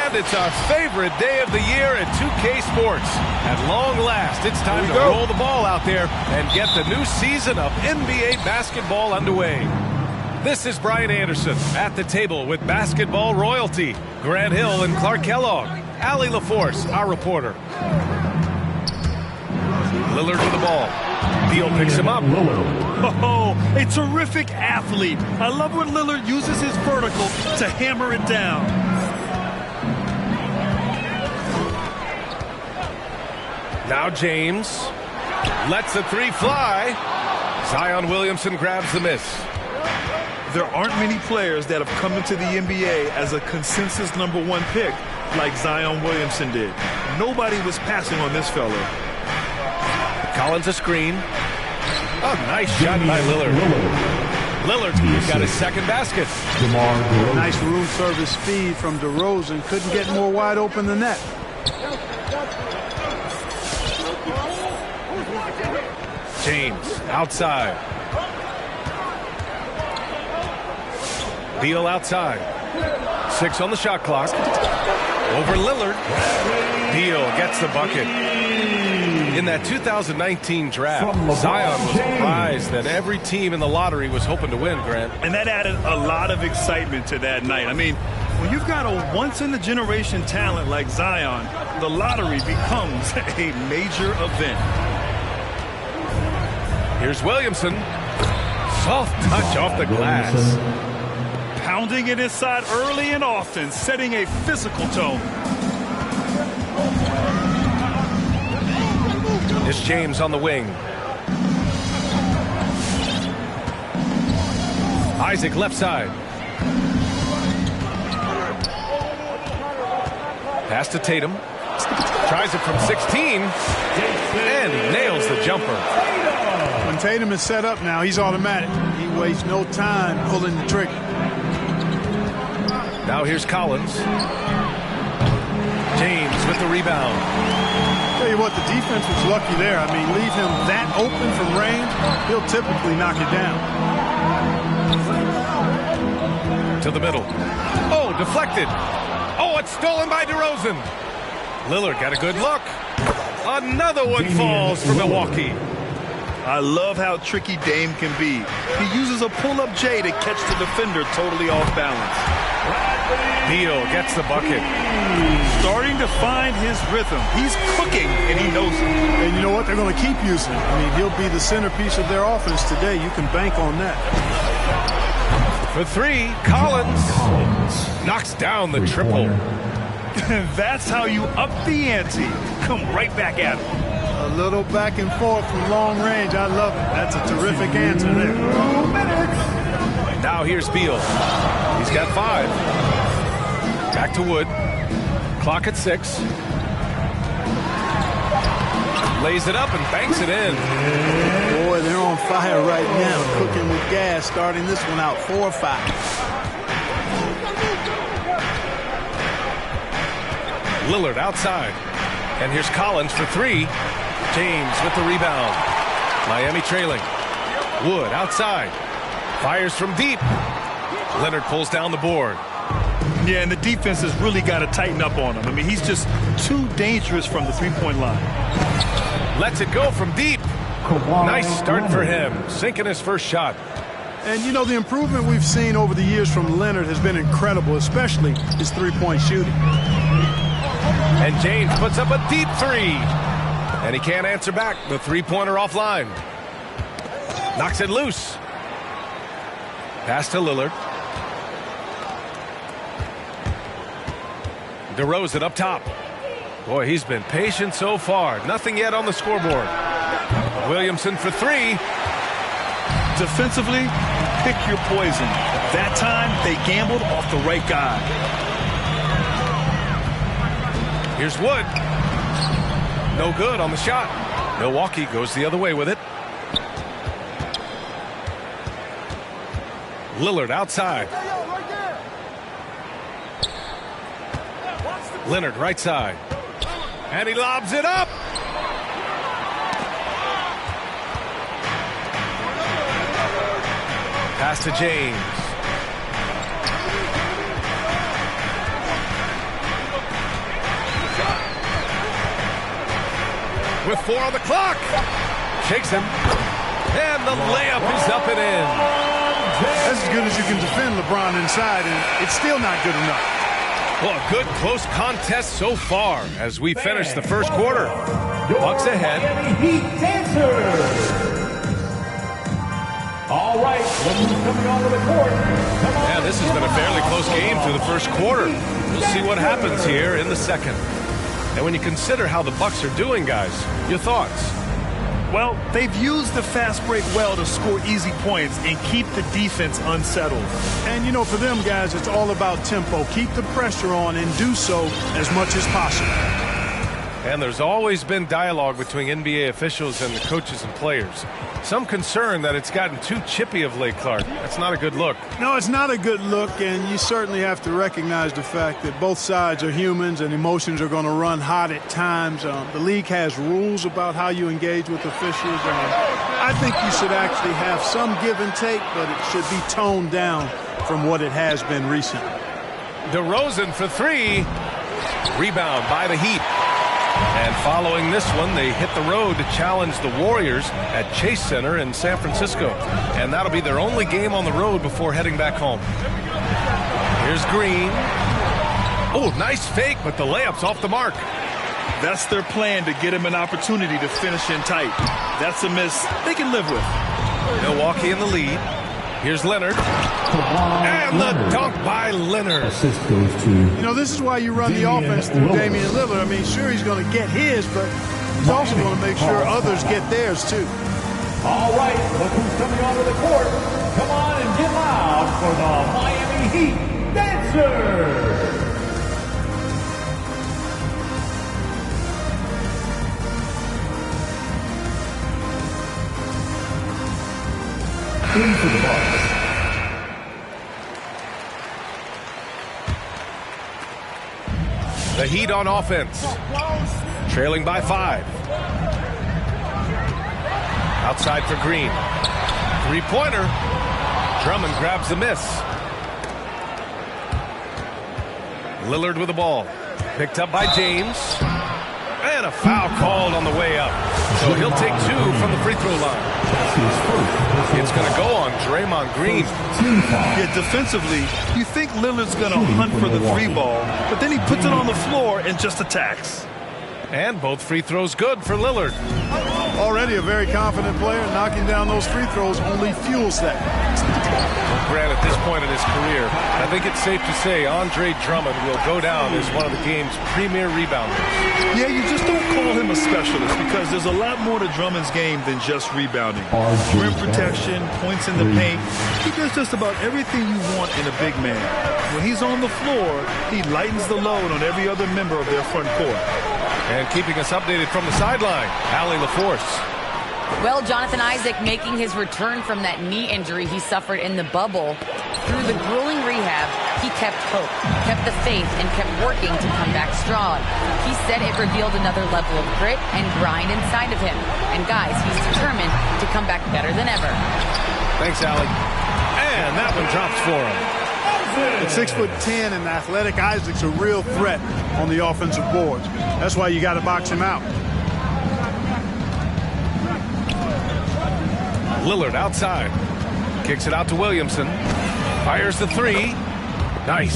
And it's our favorite day of the year at 2K Sports. At long last, it's time to roll the ball out there and get the new season of NBA basketball underway. This is Brian Anderson at the table with basketball royalty. Grant Hill and Clark Kellogg. Allie LaForce, our reporter. Lillard with the ball. Beal picks him up. Oh, a terrific athlete. I love when Lillard uses his vertical to hammer it down. Now James lets the three fly. Zion Williamson grabs the miss. There aren't many players that have come into the NBA as a consensus #1 pick like Zion Williamson did. Nobody was passing on this fella. Collins a screen. A nice shot by Lillard. Lillard's got his second basket. Nice room service speed from DeRozan. Couldn't get more wide open than that. James outside. Beal outside. 6 on the shot clock. Over Lillard. Beal gets the bucket. In that 2019 draft, Zion was a prize that every team in the lottery was hoping to win, Grant. And that added a lot of excitement to that night. I mean, when you've got a once-in-a-generation talent like Zion, the lottery becomes a major event. Here's Williamson. Soft touch off the glass. Pounding it inside early and often, setting a physical tone. It's James on the wing. Isaac left side. Pass to Tatum. Tries it from 16. And he nails the jumper. When Tatum is set up now, he's automatic. He wastes no time pulling the trigger. Now here's Collins. James with the rebound. Tell you what, the defense was lucky there. I mean, leave him that open from range, he'll typically knock it down. To the middle. Oh, deflected. Oh, it's stolen by DeRozan. Lillard got a good look. Another one falls for Milwaukee. I love how tricky Dame can be. He uses a pull-up J to catch the defender totally off balance. Beal gets the bucket. Starting to find his rhythm. He's cooking, and he knows it. And you know what? They're going to keep using him. I mean, he'll be the centerpiece of their offense today. You can bank on that. For 3, Collins knocks down the triple. That's how you up the ante. Come right back at him. A little back and forth from long range. I love it. That's a terrific answer there. Now here's Beal. He's got 5. Back to Wood. Clock at 6. Lays it up and banks it in. Boy, they're on fire right now. Cooking with gas, starting this one out 4-5. Lillard outside. And here's Collins for 3. James with the rebound. Miami trailing. Wood outside. Fires from deep. Leonard pulls down the board. Yeah, and the defense has really got to tighten up on him. I mean, he's just too dangerous from the three-point line. Lets it go from deep. Nice start for him. Sinking his first shot. And, you know, the improvement we've seen over the years from Leonard has been incredible, especially his three-point shooting. And James puts up a deep 3. And he can't answer back. The three-pointer offline. Knocks it loose. Pass to Lillard. DeRozan up top. Boy, he's been patient so far. Nothing yet on the scoreboard. Williamson for 3. Defensively, pick your poison. That time, they gambled off the right guy. Here's Wood. No good on the shot. Milwaukee goes the other way with it. Lillard outside. Leonard right side. And he lobs it up. Pass to James. with 4 on the clock. Shakes him. And the layup is up and in. That's as good as you can defend LeBron inside, and it's still not good enough. Well, a good close contest so far as we finish the first quarter. Bucks ahead. Heat dancers. All right, who's coming onto the court? Yeah, this has been a fairly close game through the first quarter. We'll see what happens here in the second. And when you consider how the Bucks are doing, guys, your thoughts? Well, they've used the fast break well to score easy points and keep the defense unsettled. And, you know, for them guys, it's all about tempo. Keep the pressure on and do so as much as possible. And there's always been dialogue between NBA officials and the coaches and players. Some concern that it's gotten too chippy of late, Clark. That's not a good look. No, it's not a good look, and you certainly have to recognize the fact that both sides are humans and emotions are going to run hot at times. The league has rules about how you engage with officials. I think you should actually have some give and take, but it should be toned down from what it has been recently. DeRozan for 3. Rebound by the Heat. And following this one, they hit the road to challenge the Warriors at Chase Center in San Francisco. And that'll be their only game on the road before heading back home. Here's Green. Oh, nice fake, but the layup's off the mark. That's their plan, to get him an opportunity to finish in tight. That's a miss they can live with. Milwaukee in the lead. Here's Leonard. And the dunk by Leonard. Assist goes to... You know, this is why you run the offense through Damian Lillard. I mean, sure, he's going to get his, but he's also going to make sure others get theirs, too. All right, look who's coming onto the court. Come on and get loud for the Miami Heat Dancers. For the Bucks. The Heat on offense. Trailing by 5. Outside for Green. 3-pointer. Drummond grabs the miss. Lillard with the ball. Picked up by James. And a foul called on the way up. So he'll take 2 from the free throw line. It's going to go on Draymond Green. Yeah, defensively, you think Lillard's going to hunt for the 3 ball, but then he puts it on the floor and just attacks. And both free throws good for Lillard. Already a very confident player. Knocking down those free throws only fuels that. Grant, at this point in his career, I think it's safe to say Andre Drummond will go down as one of the game's premier rebounders. Yeah, you just don't call him a specialist because there's a lot more to Drummond's game than just rebounding. Rim protection, points in the paint. He does just about everything you want in a big man. When he's on the floor, he lightens the load on every other member of their front court. And keeping us updated from the sideline, Allie LaForce. Well, Jonathan Isaac making his return from that knee injury he suffered in the bubble. Through the grueling rehab, he kept hope, kept the faith, and kept working to come back strong. He said it revealed another level of grit and grind inside of him. And guys, he's determined to come back better than ever. Thanks, Allie. And that one drops for him. At 6'10" and athletic, Isaac's a real threat on the offensive boards. That's why you got to box him out. Lillard outside. Kicks it out to Williamson. Fires the 3. Nice.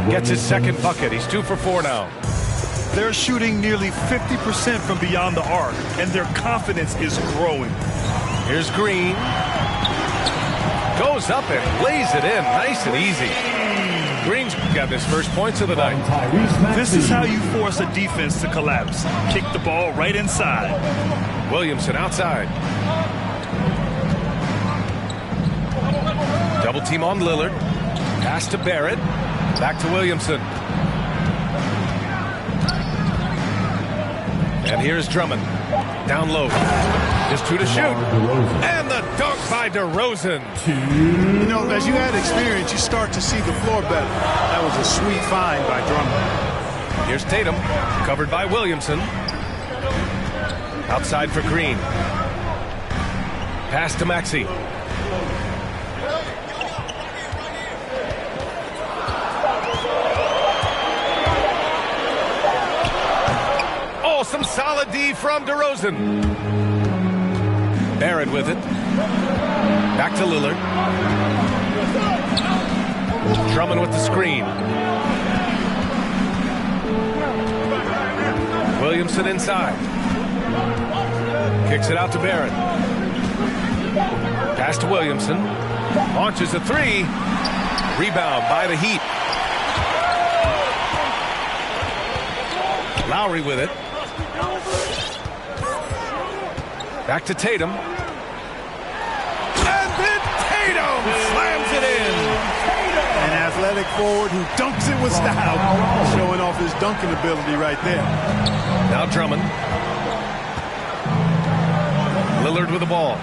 Gets his second bucket. He's 2 for 4 now. They're shooting nearly 50% from beyond the arc, and their confidence is growing. Here's Green. Goes up and lays it in. Nice and easy. Green's got his first points of the night. This is how you force a defense to collapse. Kick the ball right inside. Williamson outside. Double team on Lillard. Pass to Barrett. Back to Williamson. And here's Drummond. Down low. Just 2 to shoot. And the dunk by DeRozan. You know, as you add experience, you start to see the floor better. That was a sweet find by Drummond. Here's Tatum. Covered by Williamson. Outside for Green. Pass to Maxey. Oh, some Solid D from DeRozan. Barrett with it. Back to Lillard. Drummond with the screen. Williamson inside. Kicks it out to Barrett. Pass to Williamson. Launches a three. Rebound by the Heat. Lowry with it. Back to Tatum. And then Tatum slams it in. An athletic forward who dunks it with style. Showing off his dunking ability right there. Now Drummond. Lillard with the ball.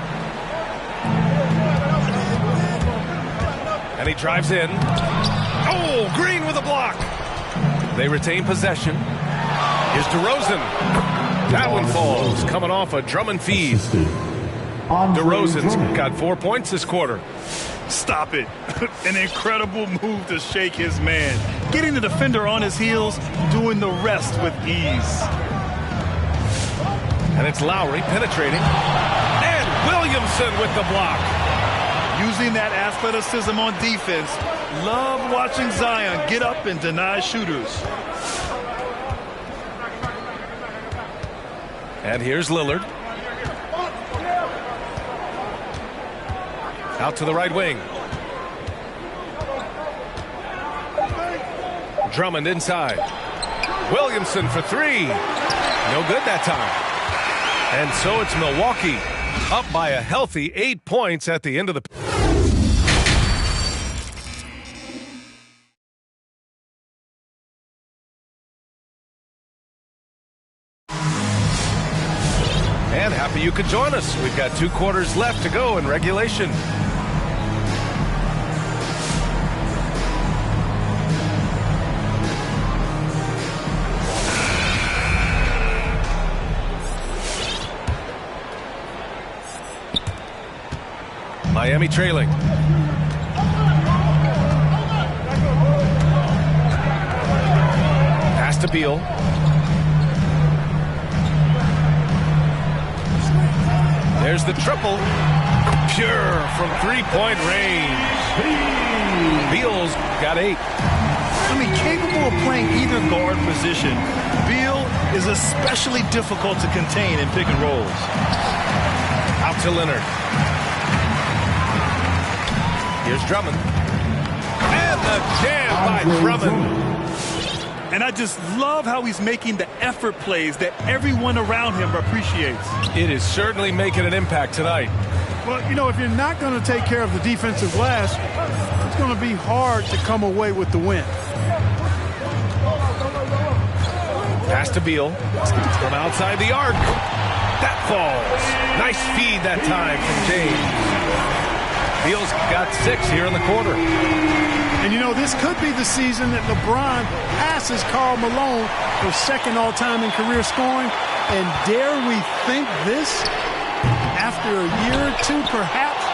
And he drives in. Oh, Green with a block. They retain possession. Here's DeRozan. That one falls, coming off a Drummond feed. DeRozan's got 4 points this quarter. Stop it. An incredible move to shake his man. Getting the defender on his heels, doing the rest with ease. And it's Lowry penetrating. And Williamson with the block. Using that athleticism on defense. Love watching Zion get up and deny shooters. And here's Lillard. Out to the right wing. Drummond inside. Williamson for three. No good that time. And so it's Milwaukee up by a healthy 8 points at the end of the... And happy you could join us. We've got 2 quarters left to go in regulation. Miami trailing. Pass to Beal. There's the triple. Pure from three-point range. Beal's got 8. I mean, capable of playing either guard position, Beal is especially difficult to contain in pick and rolls. Out to Leonard. Here's Drummond. And the jam by Drummond. And I just love how he's making the effort plays that everyone around him appreciates. It is certainly making an impact tonight. Well, you know, if you're not going to take care of the defensive glass, it's going to be hard to come away with the win. Pass to Beal from outside the arc. That falls. Nice feed that time from James. Beal's got 6 here in the quarter. And, you know, this could be the season that LeBron passes Karl Malone for second all-time in career scoring. And dare we think this? After a year or two, perhaps,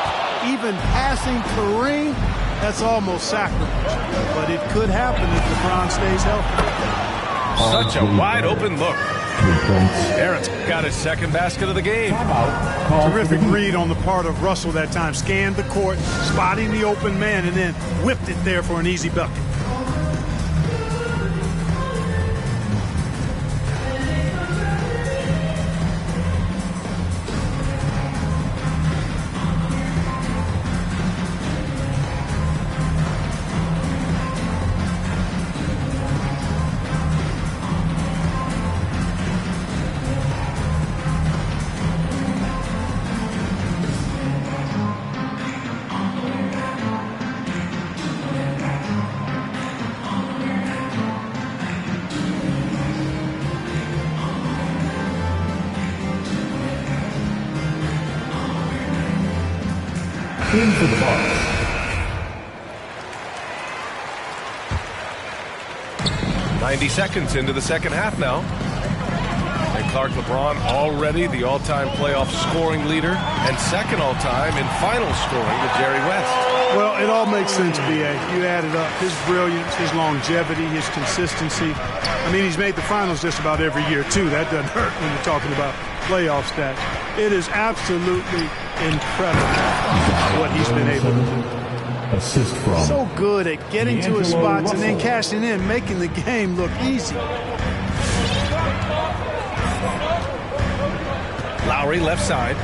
even passing Kareem, that's almost sacrilege. But it could happen if LeBron stays healthy. Such a wide-open look. Barrett's got his second basket of the game. Terrific read on the part of Russell that time. Scanned the court, spotting the open man, and then whipped it there for an easy bucket. In for the Bucks. 90 seconds into the second half now. And Clark LeBron already the all-time playoff scoring leader and second all-time in final scoring with Jerry West. Well, it all makes sense, B.A. You add it up. His brilliance, his longevity, his consistency. I mean, he's made the finals just about every year, too. That doesn't hurt when you're talking about playoff stats. It is absolutely incredible what he's been able to do. Assist from. So good at getting to his spots and then cashing in, making the game look easy. Lowry left side.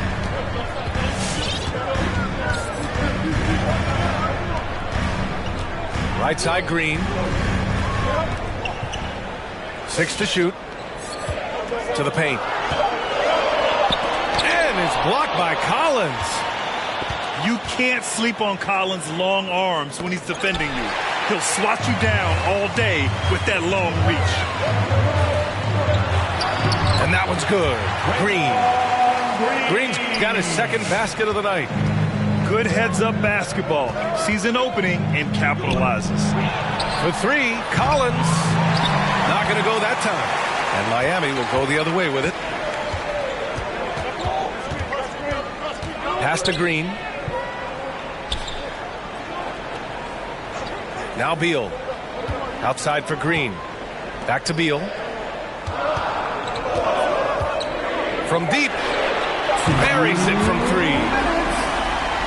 Right side, Green. 6 to shoot. To the paint. And it's blocked by Collins. You can't sleep on Collins' long arms when he's defending you. He'll swat you down all day with that long reach. And that one's good. Green's got his second basket of the night. Good heads-up basketball. Sees an opening and capitalizes. For 3, Collins. Not going to go that time. And Miami will go the other way with it. Pass to Green. Now Beal. Outside for Green. Back to Beal. From deep. Buries it from 3.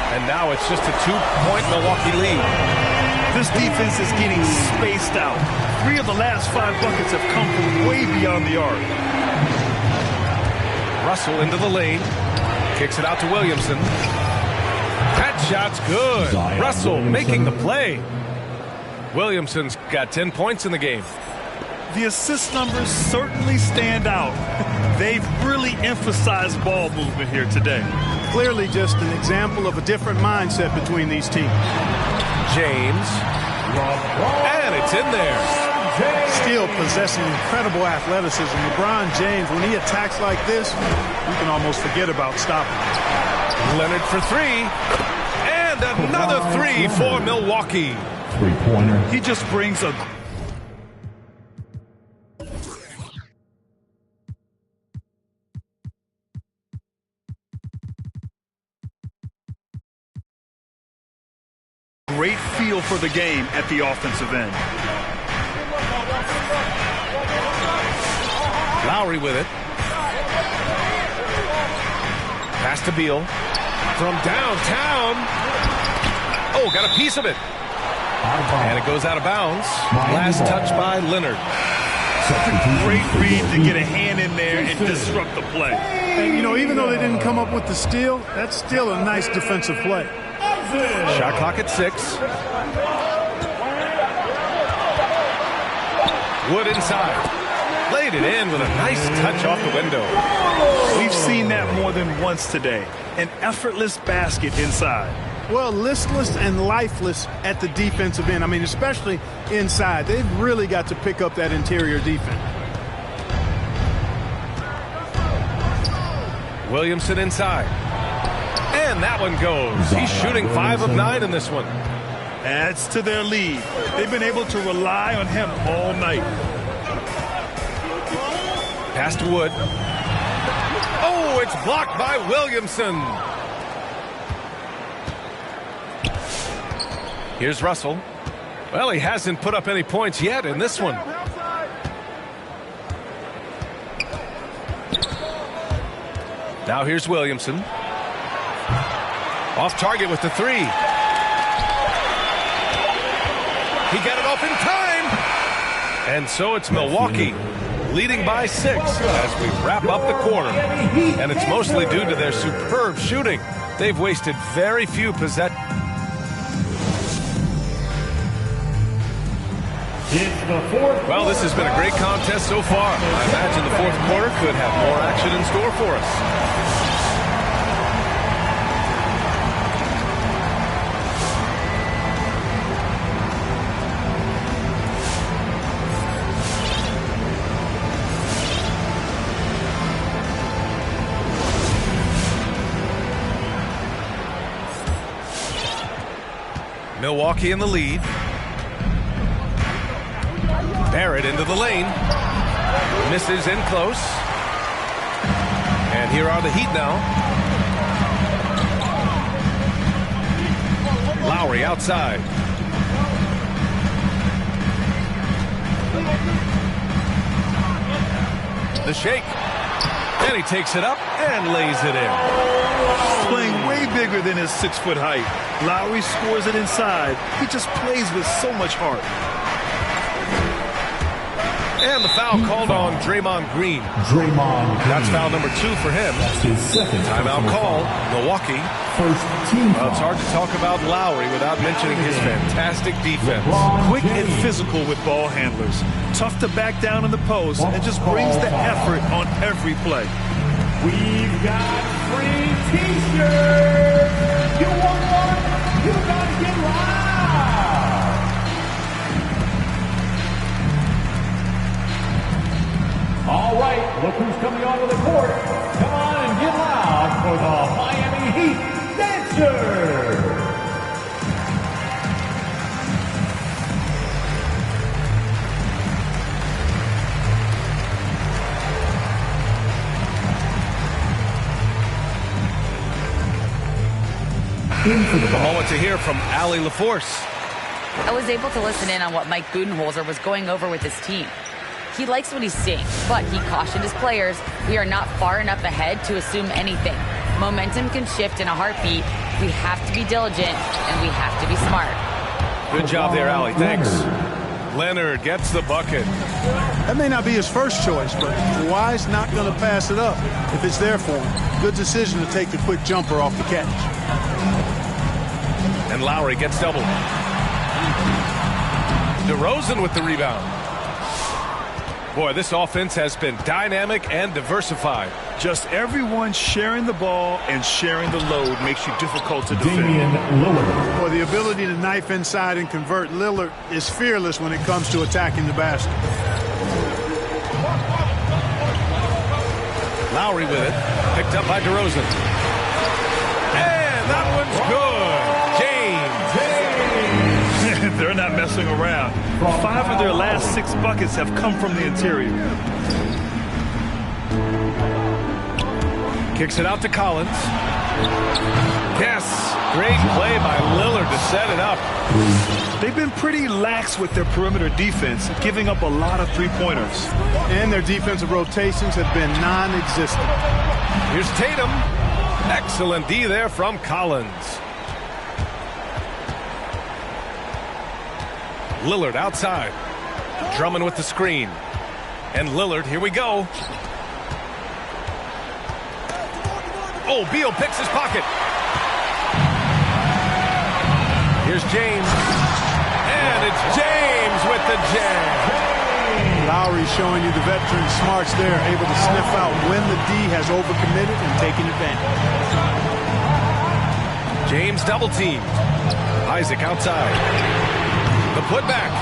And now it's just a 2-point Milwaukee lead. This defense is getting spaced out. 3 of the last 5 buckets have come from way beyond the arc. Russell into the lane. Kicks it out to Williamson. That shot's good. Russell making the play. Williamson's got 10 points in the game. The assist numbers certainly stand out. They've really emphasized ball movement here today. Clearly just an example of a different mindset between these teams. James. And it's in there. Still possessing incredible athleticism. LeBron James, when he attacks like this, you can almost forget about stopping. Leonard for 3. And another 3 for Milwaukee. Three-pointer. He just brings a great feel for the game at the offensive end. Lowry with it. Pass to Beal. From downtown. Oh, got a piece of it. And it goes out of bounds. Last touch by Leonard. Such a great read to get a hand in there and disrupt the play. And, you know, even though they didn't come up with the steal, that's still a nice defensive play. Shot clock at 6. Wood inside. Laid it in with a nice touch off the window. We've seen that more than once today. An effortless basket inside. Well, listless and lifeless at the defensive end. I mean, especially inside. They've really got to pick up that interior defense. Williamson inside. And that one goes. He's shooting 5 of 9 in this one. Adds to their lead. They've been able to rely on him all night. Pass to Wood. Oh, it's blocked by Williamson. Here's Russell. Well, he hasn't put up any points yet in this one. Now here's Williamson. Off target with the 3. He got it off in time. And so it's Milwaukee leading by 6 as we wrap up the quarter. And it's mostly due to their superb shooting. They've wasted very few possessions. Well, this has been a great contest so far. I imagine the fourth quarter could have more action in store for us. Milwaukee in the lead. Barrett into the lane. Misses in close. And here are the Heat now. Lowry outside. The shake. And he takes it up and lays it in. Playing way bigger than his 6-foot height. Lowry scores it inside. He just plays with so much heart. And the foul called on Draymond Green. That's foul number 2 for him. That's his second timeout call, Milwaukee. First team foul. Well, it's hard to talk about Lowry without mentioning his fantastic defense. Quick and physical with ball handlers. Tough to back down in the post and just brings the effort on every play. We've got free T-shirts. You want one? You gotta get loud. All right, look who's coming onto the court. Come on and get loud for the Miami Heat Dancers. A moment to hear from Allie LaForce. I was able to listen in on what Mike Budenholzer was going over with his team. He likes what he's seeing, but he cautioned his players, we are not far enough ahead to assume anything. Momentum can shift in a heartbeat. We have to be diligent, and we have to be smart. Good job there, Allie. Thanks. Leonard gets the bucket. That may not be his first choice, but Kawhi's not going to pass it up if it's there for him. Good decision to take the quick jumper off the catch. And Lowry gets doubled. DeRozan with the rebound. Boy, this offense has been dynamic and diversified. Just everyone sharing the ball and sharing the load makes you difficult to defend. Damian Lillard. Boy, the ability to knife inside and convert, Lillard is fearless when it comes to attacking the basket. Lowry with it. Picked up by DeRozan. And that one's good. James. They're not messing around. 5 of their last 6 buckets have come from the interior. Kicks it out to Collins. Yes, great play by Lillard to set it up. They've been pretty lax with their perimeter defense, giving up a lot of three-pointers. And their defensive rotations have been non-existent. Here's Tatum. Excellent D there from Collins. Lillard outside. Drummond with the screen. And Lillard, here we go. Oh, Beal picks his pocket. Here's James. And it's James with the jam. Lowry showing you the veteran smarts there, able to sniff out when the D has overcommitted and taken advantage. James double teamed. Isaac outside. The putback.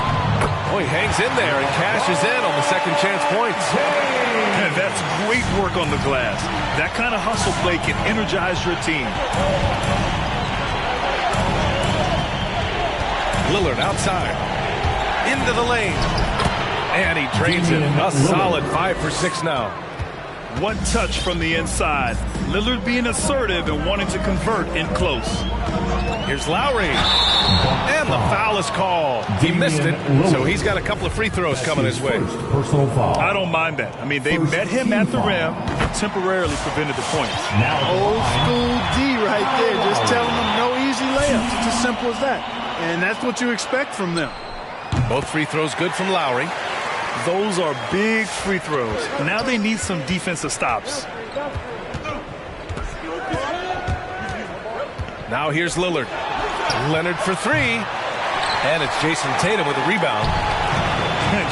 Oh, he hangs in there and cashes in on the second chance points. And that's great work on the glass. That kind of hustle play can energize your team. Lillard outside. Into the lane. And he drains it. A solid 5 for 6 now. One touch from the inside. Lillard being assertive and wanting to convert in close. Here's Lowry. And the foul is called. He missed it, so he's got a couple of free throws coming his way. Personal foul. I don't mind that. I mean, they met him at the rim and temporarily prevented the points. Now old school D right there, just telling them no easy layups. It's as simple as that. And that's what you expect from them. Both free throws good from Lowry. Those are big free throws. Now they need some defensive stops. Now here's Lillard. Leonard for 3. And it's Jason Tatum with a rebound.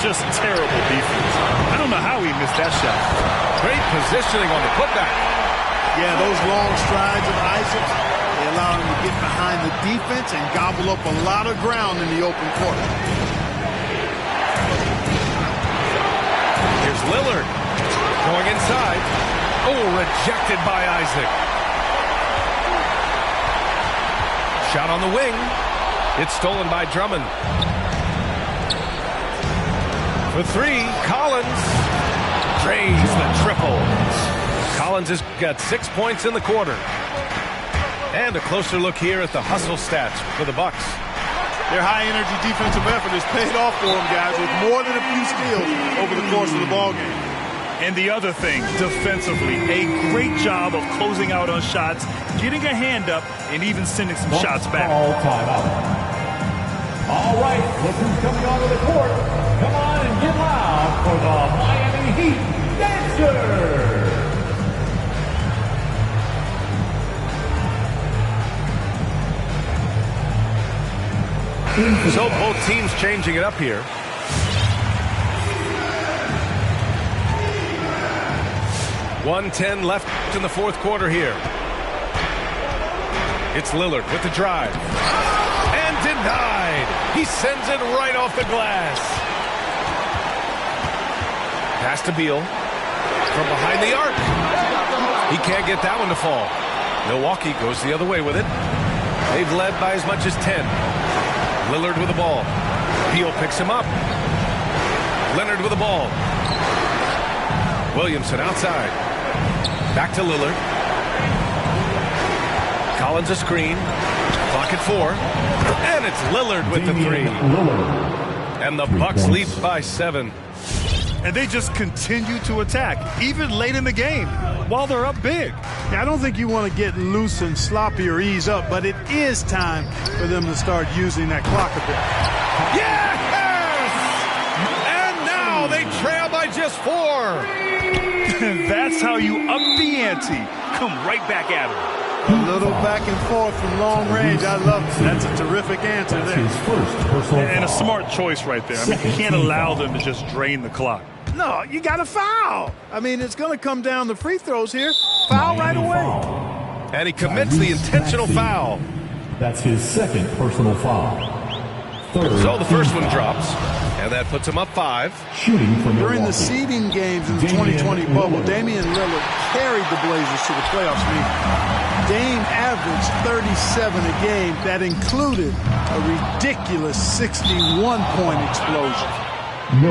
Just terrible defense. I don't know how he missed that shot. Great positioning on the putback. Yeah, those long strides of Isaac, they allow him to get behind the defense and gobble up a lot of ground in the open court. Here's Lillard. Going inside. Oh, rejected by Isaac. Shot on the wing. It's stolen by Drummond. For 3, Collins drains the triple. Collins has got 6 points in the quarter. And a closer look here at the hustle stats for the Bucks. Their high-energy defensive effort has paid off for them, guys, with more than a few steals over the course of the ballgame. And the other thing, defensively, a great job of closing out on shots, getting a hand up, and even sending some shots back. All right, look who's coming onto the court. Come on and get loud for the Miami Heat Dancers. So both teams changing it up here. .110 left in the fourth quarter here. It's Lillard with the drive. And denied. He sends it right off the glass. Pass to Beal. From behind the arc. He can't get that one to fall. Milwaukee goes the other way with it. They've led by as much as 10. Lillard with the ball. Beal picks him up. Leonard with the ball. Williamson outside. Back to Lillard. Collins a screen. Clock at 4. And it's Lillard with the 3. And the Bucks lead by 7. And they just continue to attack, even late in the game, while they're up big. Yeah, I don't think you want to get loose and sloppy or ease up, but it is time for them to start using that clock a bit. Yes! And now they trail by just 4. That's how you up the ante. Come right back at them. A little back and forth from long range. I love it. That's a terrific answer there. And a smart choice right there. I mean, you can't allow them to just drain the clock. No, you got to foul. I mean, it's going to come down to free throws here. Foul right away. And he commits the intentional foul. That's his second personal foul. So the first one drops, and that puts him up 5. Shooting from during the seeding games in the 2020 bubble, Damian Lillard carried the Blazers to the playoffs meeting. Dame averaged 37 a game. That included a ridiculous 61-point explosion.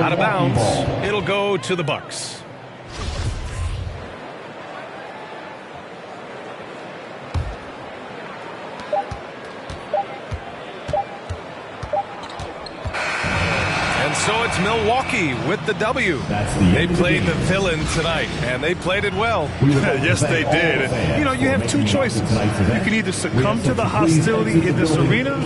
Out of bounds. It'll go to the Bucks. So it's Milwaukee with the W. They played the villain tonight, and they played it well. Yes, they did. And, you know, you have two choices. You can either succumb to the hostility in this arena,